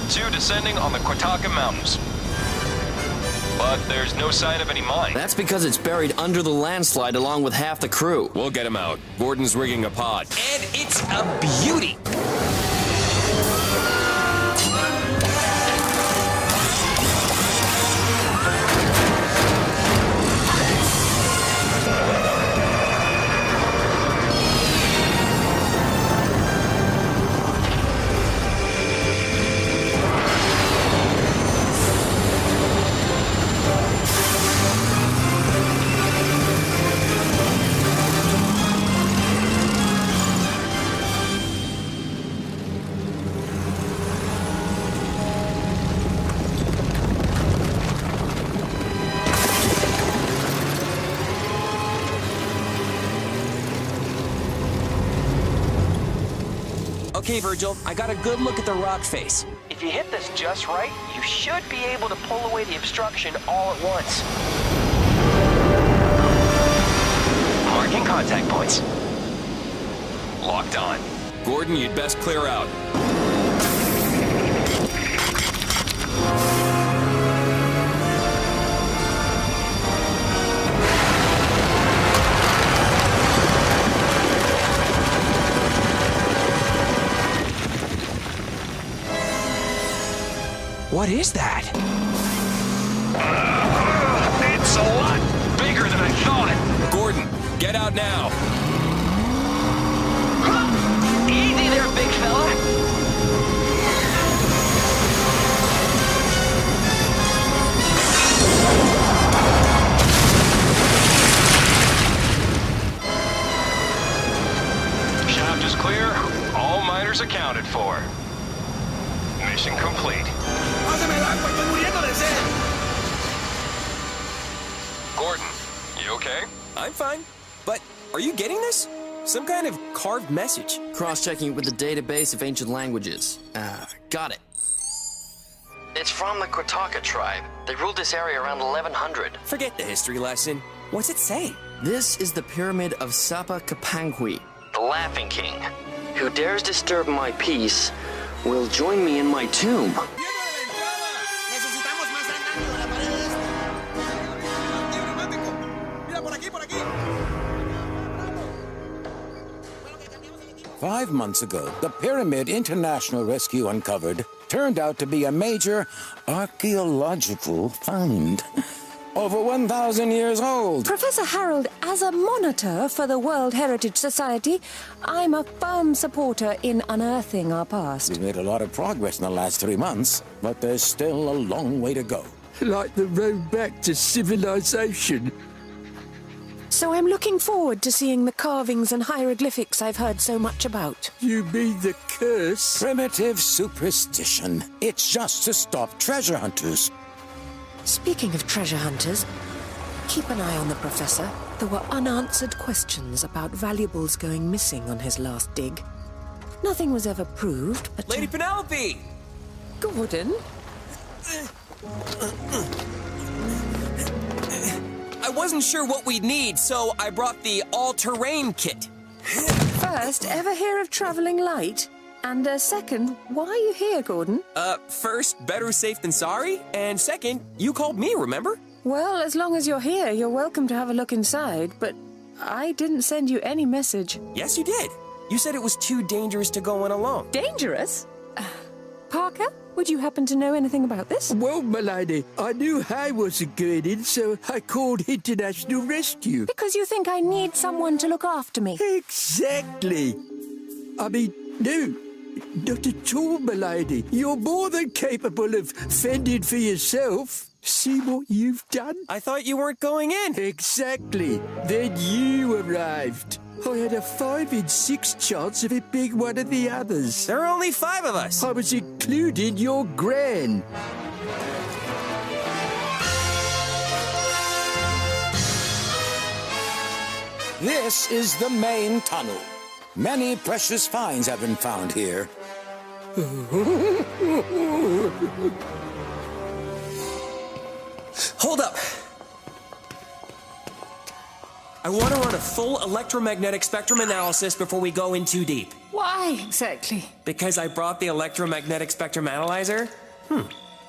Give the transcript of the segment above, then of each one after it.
Thunderbird 2 descending on the Quataca Mountains. But there's no sign of any mine. That's because it's buried under the landslide along with half the crew. We'll get him out. Gordon's rigging a pod. And it's a beauty! Okay, Virgil, I got a good look at the rock face. If you hit this just right, you should be able to pull away the obstruction all at once. Marking contact points. Locked on. Gordon, you'd best clear out. What is that? It's a lot bigger than I thought. Gordon, get out now. Easy there, big fella. Shaft is clear. All miners accounted for. Mission complete. Gordon, you okay? I'm fine. But are you getting this? Some kind of carved message. Cross-checking it with the database of ancient languages. Got it. It's from the Quataca tribe. They ruled this area around 1100. Forget the history lesson. What's it say? This is the pyramid of Sapa Capanqui. The Laughing King. Who dares disturb my peace will join me in my tomb. Necesitamos más daño de la pared. 5 months ago, the Pyramid International Rescue uncovered turned out to be a major archaeological find. Over 1,000 years old. Professor Harold, as a monitor for the World Heritage Society, I'm a firm supporter in unearthing our past. We've made a lot of progress in the last 3 months, but there's still a long way to go. Like the road back to civilization. So I'm looking forward to seeing the carvings and hieroglyphics I've heard so much about. You mean the curse? Primitive superstition. It's just to stop treasure hunters. Speaking of treasure hunters, keep an eye on the Professor. There were unanswered questions about valuables going missing on his last dig. Nothing was ever proved, but... Lady Penelope! Gordon? I wasn't sure what we'd need, so I brought the all-terrain kit. First, ever hear of traveling light? And second, why are you here, Gordon? First, better safe than sorry. And second, you called me, remember? Well, as long as you're here, you're welcome to have a look inside, but I didn't send you any message. Yes, you did. You said it was too dangerous to go in alone. Dangerous? Parker, would you happen to know anything about this? Well, my lady, I knew I wasn't going in, so I called International Rescue. Because you think I need someone to look after me. Exactly. I mean, no, not at all, my lady. You're more than capable of fending for yourself. See what you've done? I thought you weren't going in. Exactly. Then you arrived. I had a 5 in 6 chance of it being one of the others. There are only 5 of us. I was including your gran. This is the main tunnel. Many precious finds have been found here. Hold up. I want to run a full electromagnetic spectrum analysis before we go in too deep. Why exactly? Because I brought the electromagnetic spectrum analyzer.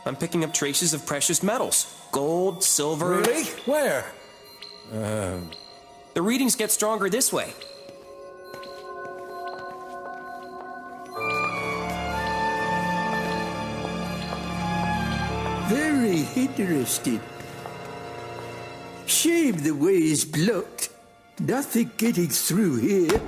I'm picking up traces of precious metals. Gold, silver... Really? Where? The readings get stronger this way. Very interesting. Shame the way is blocked. Nothing getting through here.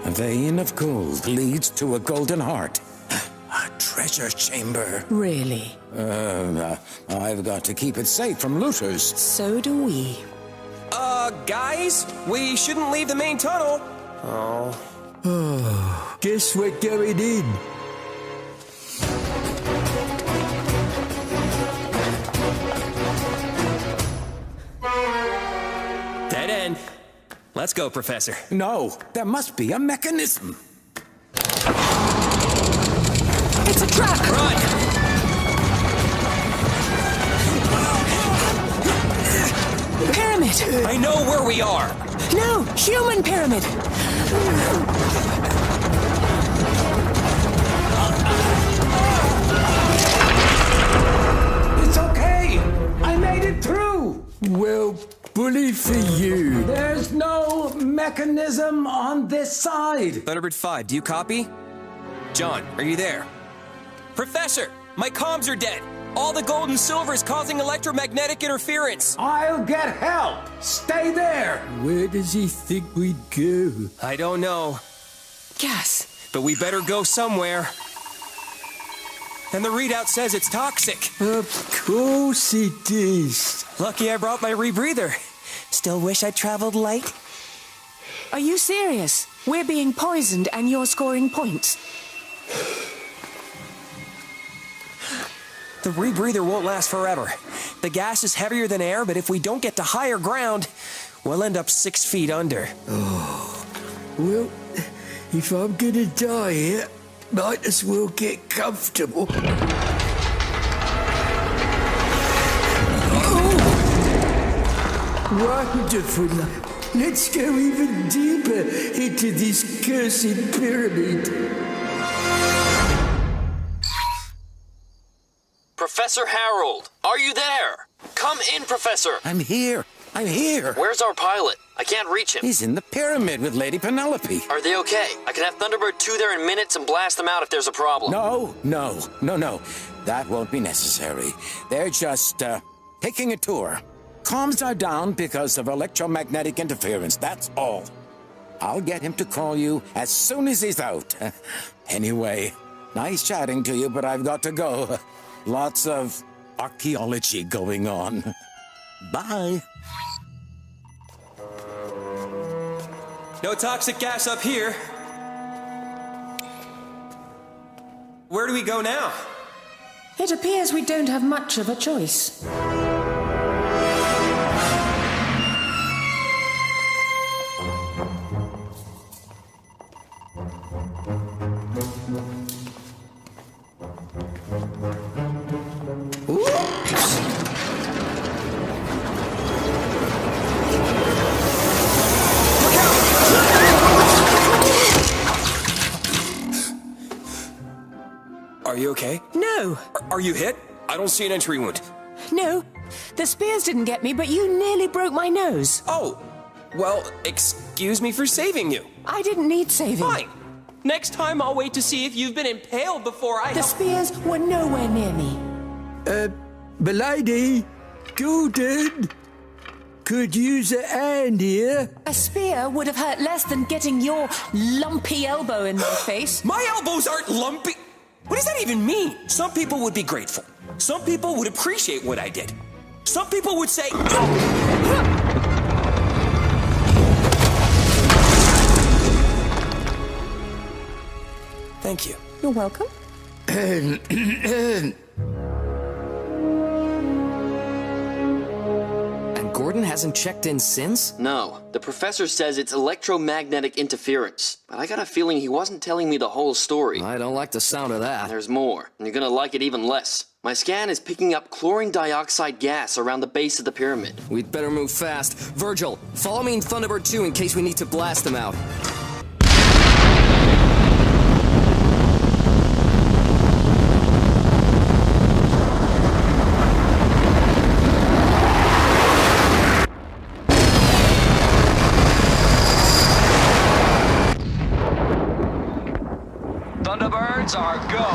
A vein of gold leads to a golden heart. A treasure chamber. Really? I've got to keep it safe from looters. So do we. Guys, we shouldn't leave the main tunnel. Oh, guess we're going in. Dead end. Let's go, Professor. No, there must be a mechanism. It's a trap! Run! Pyramid! I know where we are. No! Human pyramid! It's okay. I made it through. Well, bully for you. There's no mechanism on this side. Thunderbird 5, do you copy? John, are you there? Professor, my comms are dead. All the gold and silver is causing electromagnetic interference. I'll get help. Stay there. Where does he think we'd go? I don't know, Gas! but we better go somewhere. And the readout says it's toxic. Of course it is. Lucky I brought my rebreather. Still wish I traveled light. Are you serious? We're being poisoned and you're scoring points. The rebreather won't last forever. The gas is heavier than air, but if we don't get to higher ground, we'll end up 6 feet under. Well, if I'm gonna die here, might as well get comfortable. Wonderful. Let's go even deeper into this cursed pyramid. Professor Harold, are you there? Come in, Professor. I'm here. I'm here. Where's our pilot? I can't reach him. He's in the pyramid with Lady Penelope. Are they okay? I can have Thunderbird 2 there in minutes and blast them out if there's a problem. No. That won't be necessary. They're just, taking a tour. Comms are down because of electromagnetic interference, that's all. I'll get him to call you as soon as he's out. Anyway, nice chatting to you, but I've got to go. Lots of archaeology going on. Bye. No toxic gas up here. Where do we go now? It appears we don't have much of a choice. Are you okay? No! Are you hit? I don't see an entry wound. No! The spears didn't get me, but you nearly broke my nose. Oh, well, excuse me for saving you. I didn't need saving. Fine. Next time I'll wait to see if you've been impaled before I The help. spears were nowhere near me. Milady, Golden, could use a hand here. A spear would have hurt less than getting your lumpy elbow in my face. My elbows aren't lumpy. What does that even mean? Some people would be grateful. Some people would appreciate what I did. Some people would say... Thank you. You're welcome. And Gordon hasn't checked in since? No, the professor says it's electromagnetic interference, but I got a feeling he wasn't telling me the whole story. I don't like the sound of that. There's more, and you're gonna like it even less. My scan is picking up chlorine dioxide gas around the base of the pyramid. We'd better move fast. Virgil, follow me in Thunderbird 2 in case we need to blast them out. Thunderbirds are go!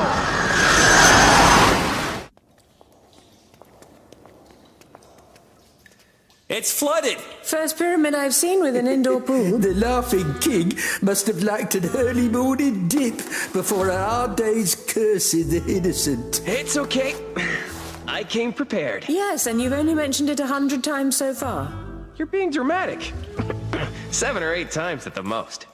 It's flooded! First pyramid I've seen with an indoor pool. The Laughing King must have liked an early morning dip before a hard day's cursing the innocent. It's okay. I came prepared. Yes, and you've only mentioned it 100 times so far. You're being dramatic. 7 or 8 times at the most.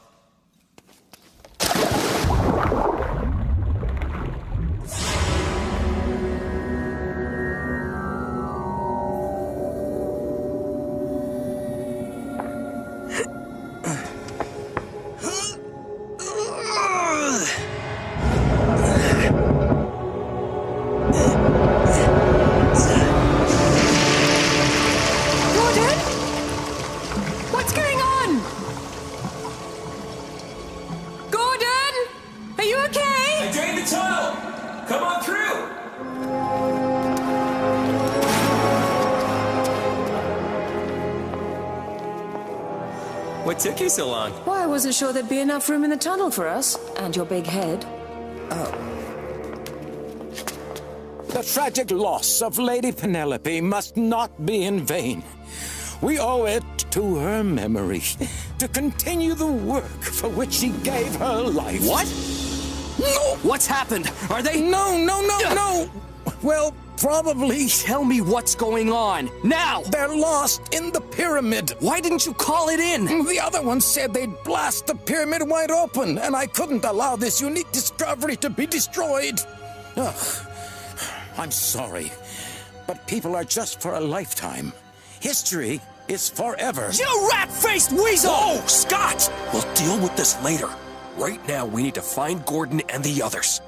What took you so long? Why, I wasn't sure there'd be enough room in the tunnel for us. And your big head. The tragic loss of Lady Penelope must not be in vain. We owe it to her memory to continue the work for which she gave her life. What? No! What's happened? Are they... No! Well, probably... Tell me what's going on, now! They're lost in the pyramid. Why didn't you call it in? The other one said they'd blast the pyramid wide open, and I couldn't allow this unique discovery to be destroyed. Ugh. I'm sorry, but people are just for a lifetime. History is forever. You rat-faced weasel! Whoa, Scott! We'll deal with this later. Right now, we need to find Gordon and the others.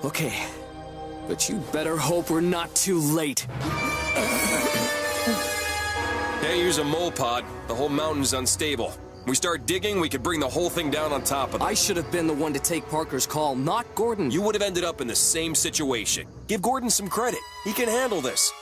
Okay, but you better hope we're not too late. Can't use a mole pod. The whole mountain's unstable. We start digging, we could bring the whole thing down on top of it. I should have been the one to take Parker's call, not Gordon. You would have ended up in the same situation. Give Gordon some credit. He can handle this.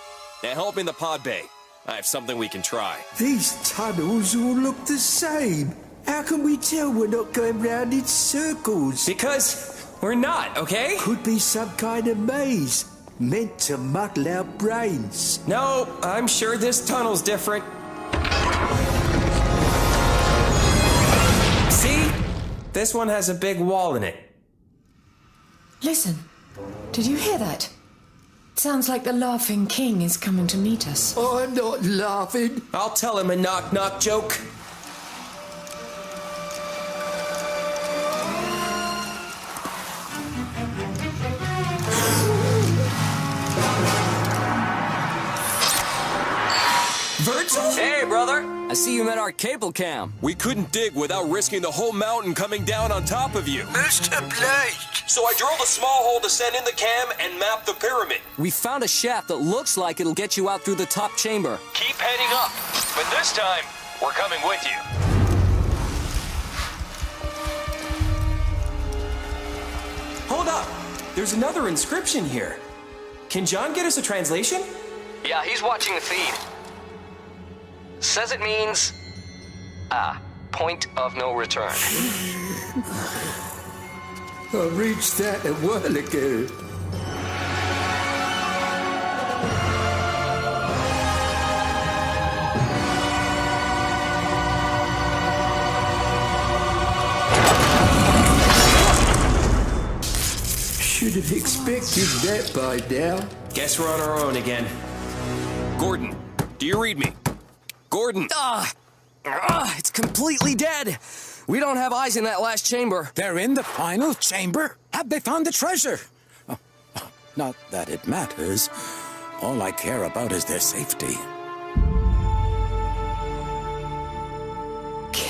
Now help in the pod bay. I have something we can try. These tunnels all look the same. How can we tell we're not going round in circles? Because we're not, okay? Could be some kind of maze, meant to muddle our brains. No, I'm sure this tunnel's different. See? This one has a big wall in it. Listen, did you hear that? It sounds like the Laughing King is coming to meet us. I'm not laughing. I'll tell him a knock-knock joke. Virgil? Hey, brother. I see you met our cable cam. We couldn't dig without risking the whole mountain coming down on top of you. Mr. Blake! So I drilled a small hole to send in the cam and map the pyramid. We found a shaft that looks like it'll get you out through the top chamber. Keep heading up, but this time, we're coming with you. Hold up. There's another inscription here. Can John get us a translation? Yeah, he's watching the feed. Says it means... point of no return. I reached that a while ago. Should have expected that by now. Guess we're on our own again. Gordon, do you read me? Gordon! It's completely dead. We don't have eyes in that last chamber. They're in the final chamber? Have they found the treasure? Not that it matters. All I care about is their safety.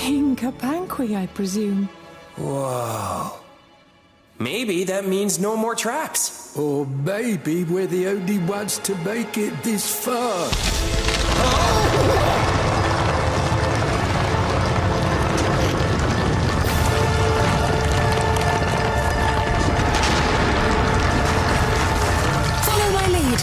King Capanqui, I presume. Whoa. Maybe that means no more tracks. Or maybe we're the only ones to make it this far. Follow my lead.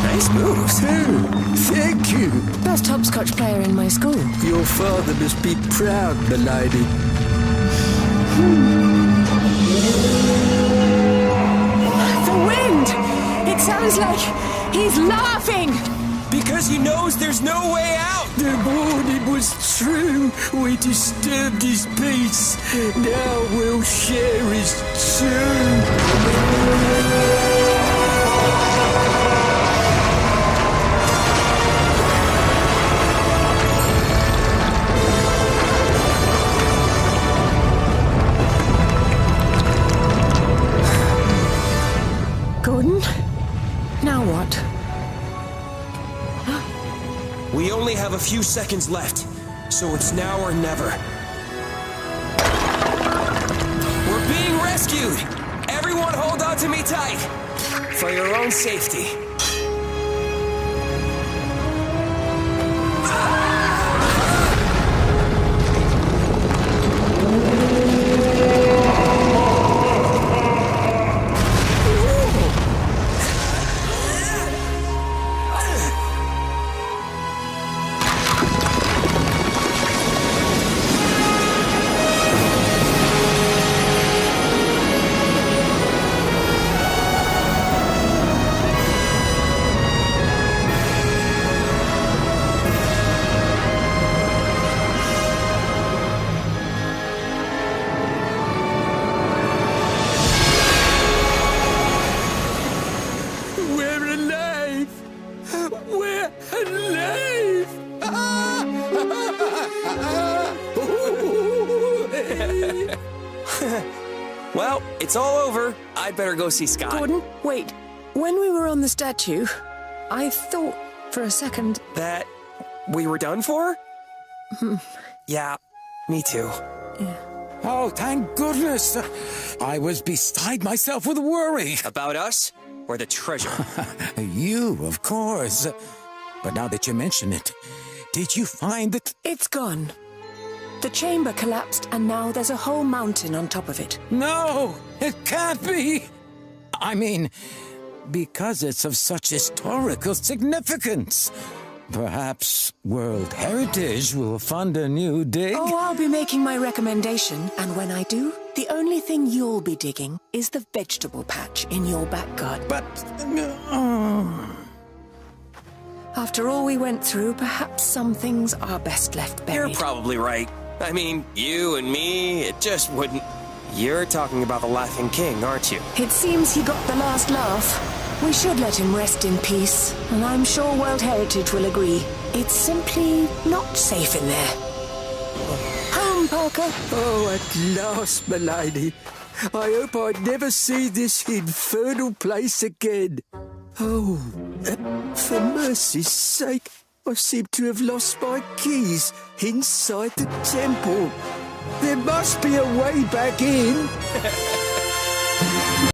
Nice moves. Thank you. Best hopscotch player in my school. Your father must be proud, milady. The wind! It sounds like he's laughing! Because he knows there's no way out. The warning was true. We disturbed his peace. Now we'll share his tomb. Gordon? Now what? We only have a few seconds left, so it's now or never. We're being rescued! Everyone hold on to me tight! For your own safety. We're alive! We're alive! Well, it's all over. I'd better go see Scott. Gordon, wait. When we were on the statue, I thought for a second... That we were done for? Yeah, me too. Oh, thank goodness. I was beside myself with worry. About us? Or the treasure? You, of course. But now that you mention it, did you find it? It's gone. The chamber collapsed, and now there's a whole mountain on top of it. No, it can't be. I mean, because it's of such historical significance. Perhaps World Heritage will fund a new dig? Oh, I'll be making my recommendation, and when I do, the only thing you'll be digging is the vegetable patch in your back garden. But... After all we went through, perhaps some things are best left buried. You're probably right. I mean, you and me, it just wouldn't... You're talking about the Laughing King, aren't you? It seems he got the last laugh. We should let him rest in peace, and I'm sure World Heritage will agree. It's simply not safe in there. Home, Parker. Oh, at last, milady. I hope I never see this infernal place again. Oh, for mercy's sake, I seem to have lost my keys inside the temple. There must be a way back in.